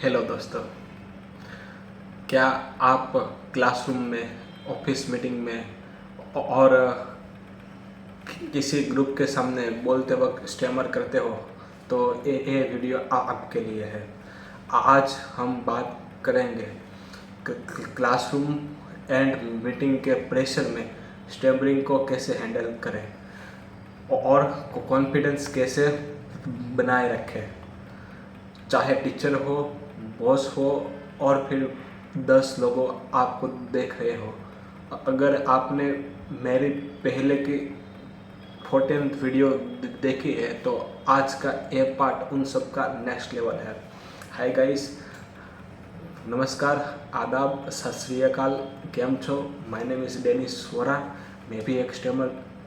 Hello दोस्तों, क्या आप क्लासरूम में, ऑफिस मीटिंग में और किसी ग्रुप के सामने बोलते वक्त स्टैमर करते हो? तो ये वीडियो आपके लिए है। आज हम बात करेंगे क्लासरूम एंड मीटिंग के प्रेशर में स्टैमरिंग को कैसे हैंडल करें और कॉन्फिडेंस कैसे बनाए रखें, चाहे टीचर हो, बॉस हो और फिर 10 लोगों आपको देख रहे हो। अगर आपने मेरी पहले की 14th वीडियो देखी है तो आज का ये पार्ट उन सब का नेक्स्ट लेवल है। हाय गाइस, नमस्कार, आदाब, सत श्री अकाल, केम छो? My name is Dennis Vora. मैं भी एक स्टैमर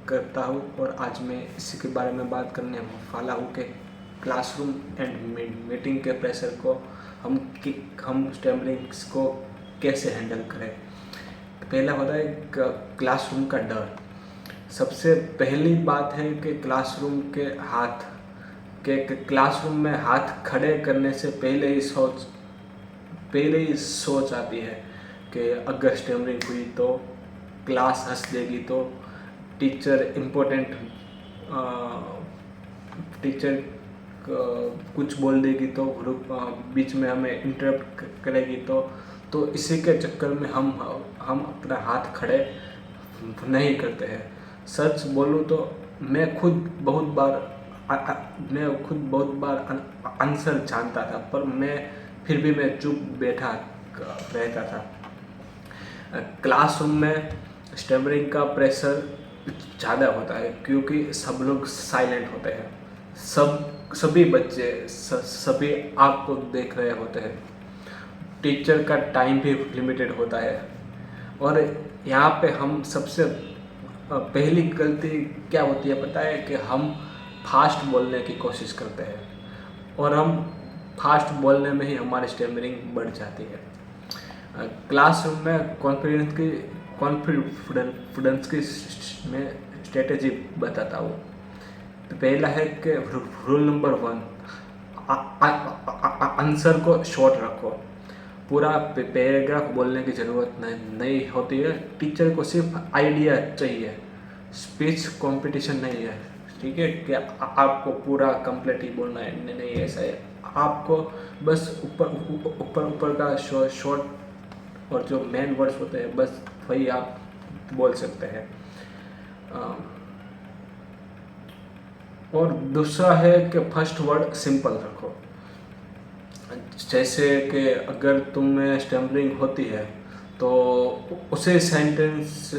करता हूँ और आज मैं इसी के बारे में बात करने वाला हूँ कि क्लासरूम एंड मीटिंग के प्रेशर को हम स्टैमरिंग को कैसे हैंडल करें। पहला होता है क्लासरूम का डर। सबसे पहली बात है कि क्लासरूम में हाथ खड़े करने से पहले ही सोच आती है कि अगर स्टैमरिंग हुई तो क्लास हंस देगी, तो टीचर कुछ बोल देगी, तो ग्रुप बीच में हमें इंटरप्ट करेगी, तो इसी के चक्कर में हम अपना हाथ खड़े नहीं करते हैं। सच बोलूँ तो मैं खुद बहुत बार आंसर जानता था, पर फिर भी मैं चुप बैठा रहता था। क्लासरूम में स्टैमरिंग का प्रेशर ज़्यादा होता है क्योंकि सब लोग साइलेंट होते हैं। सभी बच्चे सभी आपको देख रहे होते हैं। टीचर का टाइम भी लिमिटेड होता है और यहाँ पे हम सबसे पहली गलती क्या होती है पता है? कि हम फास्ट बोलने की कोशिश करते हैं और हम फास्ट बोलने में ही हमारी स्टैमरिंग बढ़ जाती है। क्लासरूम में कॉन्फिडेंस की मैं स्ट्रेटेजी बताता हूँ। तो पहला है कि रूल नंबर 1, आंसर को शॉर्ट रखो। पूरा पैराग्राफ बोलने की ज़रूरत नहीं होती है। टीचर को सिर्फ आइडिया चाहिए, स्पीच कंपटीशन नहीं है, ठीक है? कि आपको पूरा कंप्लीट ही बोलना है, नहीं ऐसा है। आपको बस ऊपर का शॉर्ट और जो मेन वर्ड्स होते हैं बस वही आप बोल सकते हैं। और दूसरा है कि फर्स्ट वर्ड सिंपल रखो। जैसे कि अगर तुम्हें स्टैमरिंग होती है तो उसे सेंटेंस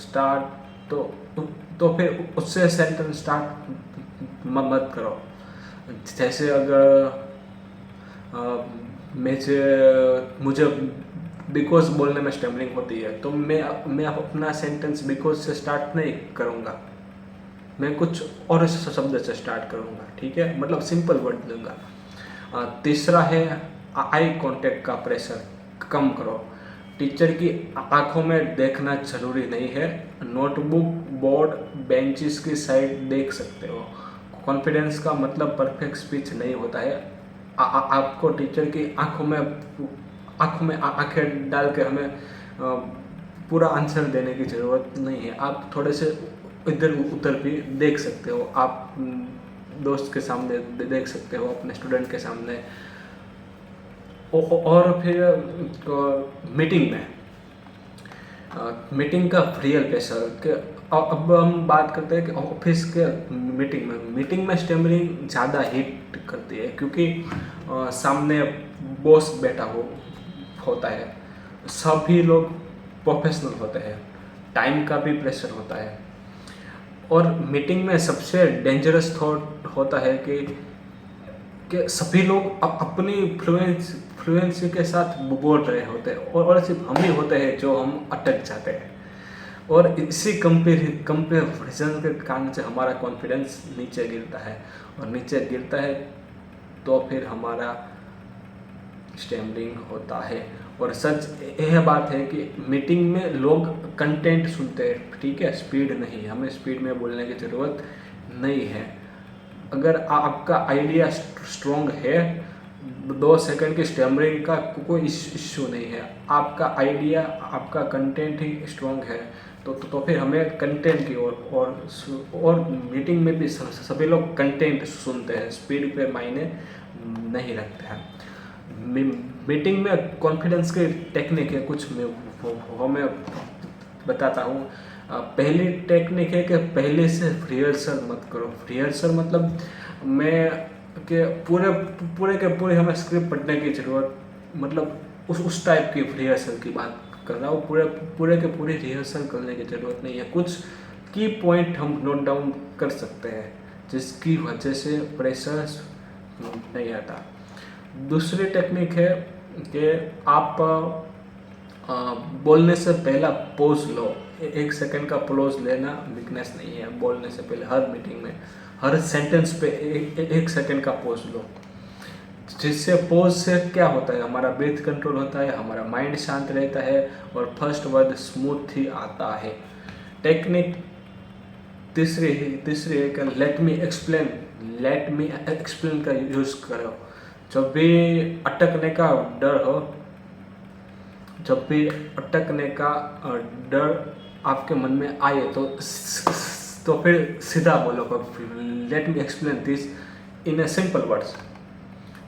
स्टार्ट तो फिर उससे सेंटेंस स्टार्ट मत करो। जैसे अगर मुझे बिकॉज बोलने में स्टैमरिंग होती है तो मैं अपना सेंटेंस बिकॉज से स्टार्ट नहीं करूँगा, मैं कुछ और शब्द से स्टार्ट करूँगा, ठीक है? मतलब सिंपल वर्ड दूंगा। तीसरा है आई कांटेक्ट का प्रेशर कम करो। टीचर की आंखों में देखना जरूरी नहीं है, नोटबुक, बोर्ड, बेंचेस की साइड देख सकते हो। कॉन्फिडेंस का मतलब परफेक्ट स्पीच नहीं होता है। आपको टीचर की आंखों में आंखें डाल के हमें पूरा आंसर देने की ज़रूरत नहीं है। आप थोड़े से इधर उधर भी देख सकते हो, आप दोस्त के सामने देख सकते हो, अपने स्टूडेंट के सामने। और फिर मीटिंग का रियल प्रेशर के अब हम बात करते हैं कि ऑफिस के मीटिंग में स्टैमरिंग ज़्यादा हिट करती है क्योंकि सामने बॉस बैठा होता है, सभी लोग प्रोफेशनल होते हैं, टाइम का भी प्रेशर होता है। और मीटिंग में सबसे डेंजरस थॉट होता है कि सभी लोग अपनी फ्लुएंसी के साथ बोल रहे होते हैं और सिर्फ हम ही होते हैं जो हम अटक जाते हैं। और इसी कंपेरिजन के कारण से हमारा कॉन्फिडेंस नीचे गिरता है और नीचे गिरता है तो फिर हमारा स्टैमरिंग होता है। और सच यह बात है कि मीटिंग में लोग कंटेंट सुनते हैं, ठीक है? स्पीड नहीं, हमें स्पीड में बोलने की ज़रूरत नहीं है। अगर आपका आइडिया स्ट्रॉन्ग है 2 सेकंड की स्टैमरिंग का कोई इश्यू नहीं है। आपका आइडिया, आपका कंटेंट ही स्ट्रॉन्ग है तो फिर हमें कंटेंट की और मीटिंग में भी सभी लोग कंटेंट सुनते हैं, स्पीड पे मायने नहीं रखते हैं। मीटिंग में कॉन्फिडेंस की टेक्निक है कुछ में वो मैं बताता हूँ। पहली टेक्निक है कि पहले से रिहर्सल मत करो। रिहर्सल मतलब मैं कि पूरे के पूरे हमें स्क्रिप्ट पढ़ने की ज़रूरत, मतलब उस टाइप की रिहर्सल की बात कर रहा हूँ। पूरे के पूरे रिहर्सल करने की ज़रूरत नहीं है। कुछ की पॉइंट हम नोट डाउन कर सकते हैं जिसकी वजह से प्रेशर नहीं आता। दूसरी टेक्निक है कि आप बोलने से पहला पॉज लो। 1 सेकंड का पॉज लेना वीकनेस नहीं है। बोलने से पहले हर मीटिंग में हर सेंटेंस पे 1 सेकंड का पॉज लो। जिससे पॉज से क्या होता है, हमारा ब्रीथ कंट्रोल होता है, हमारा माइंड शांत रहता है और फर्स्ट वर्ड स्मूथ ही आता है। टेक्निक तीसरी है कि लेट मी एक्सप्लेन का यूज़ करो। जब भी अटकने का डर हो, जब भी अटकने का डर आपके मन में आए तो फिर सीधा बोलो, let me explain this in a simple words.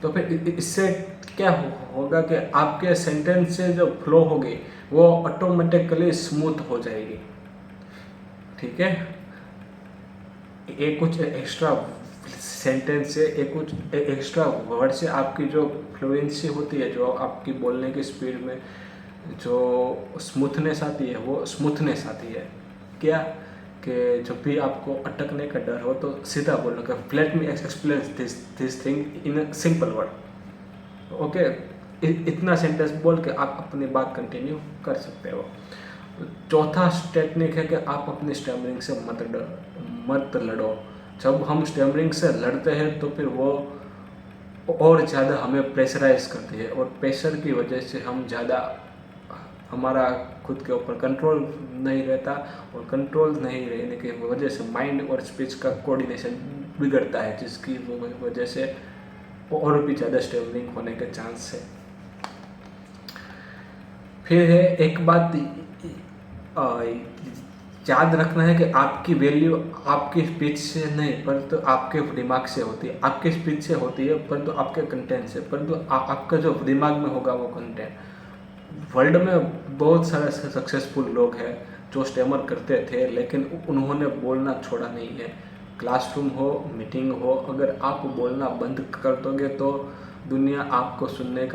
तो फिर इससे क्या होगा कि आपके सेंटेंस से जो फ्लो होगी वो ऑटोमेटिकली स्मूथ हो जाएगी। ठीक है, एक कुछ एक्स्ट्रा सेंटेंस से, एक कुछ एक्स्ट्रा वर्ड से आपकी जो फ्लुएंसी होती है, जो आपकी बोलने की स्पीड में जो स्मूथनेस आती है, वो स्मूथनेस आती है। क्या कि जब भी आपको अटकने का डर हो तो सीधा बोलो कि let me explain this thing in a simple word. Okay, इतना सेंटेंस बोल के आप अपनी बात कंटिन्यू कर सकते हो। चौथा टेक्निक है कि आप अपनी स्टैमरिंग से मत लड़ो। जब हम स्टैमरिंग से लड़ते हैं तो फिर वो और ज़्यादा हमें प्रेशराइज करती है और प्रेशर की वजह से हम ज़्यादा, हमारा खुद के ऊपर कंट्रोल नहीं रहता और कंट्रोल नहीं रहने की वजह से माइंड और स्पीच का कोऑर्डिनेशन बिगड़ता है, जिसकी वजह से और भी ज़्यादा स्टैमरिंग होने के चांस है। फिर है एक बात याद रखना है कि आपकी वैल्यू आपकी स्पीच से नहीं परंतु आपके दिमाग से होती है। आपकी स्पीच से होती है परंतु आपके कंटेंट से, परंतु आपका जो दिमाग में होगा वो कंटेंट। वर्ल्ड में बहुत सारे सक्सेसफुल लोग हैं जो स्टैमर करते थे लेकिन उन्होंने बोलना छोड़ा नहीं है। क्लासरूम हो, मीटिंग हो, अगर आप बोलना बंद कर दोगे तो दुनिया आपको सुनाने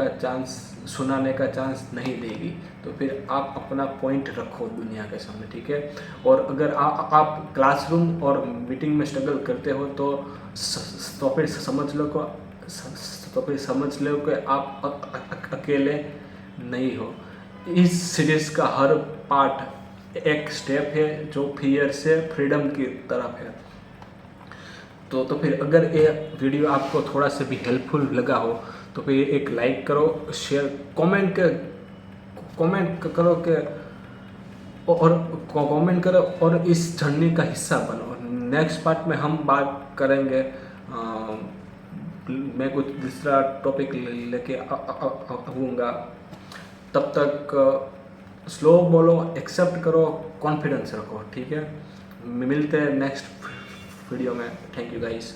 का चांस नहीं देगी। तो फिर आप अपना पॉइंट रखो दुनिया के सामने, ठीक है। और अगर आप क्लासरूम और मीटिंग में स्ट्रगल करते हो तो फिर समझ लो कि आप अकेले नहीं हो। इस सीरीज का हर पार्ट एक स्टेप है जो फियर से फ्रीडम की तरफ है। तो फिर अगर ये वीडियो आपको थोड़ा सा भी हेल्पफुल लगा हो तो फिर एक लाइक करो, शेयर, कमेंट करो कि और कमेंट करो और इस जर्नी का हिस्सा बनो। नेक्स्ट पार्ट में हम बात करेंगे, मैं कुछ दूसरा टॉपिक लेके आऊँगा। तब तक स्लो बोलो, एक्सेप्ट करो, कॉन्फिडेंस रखो, ठीक है। मिलते हैं नेक्स्ट वीडियो में। Thank you guys.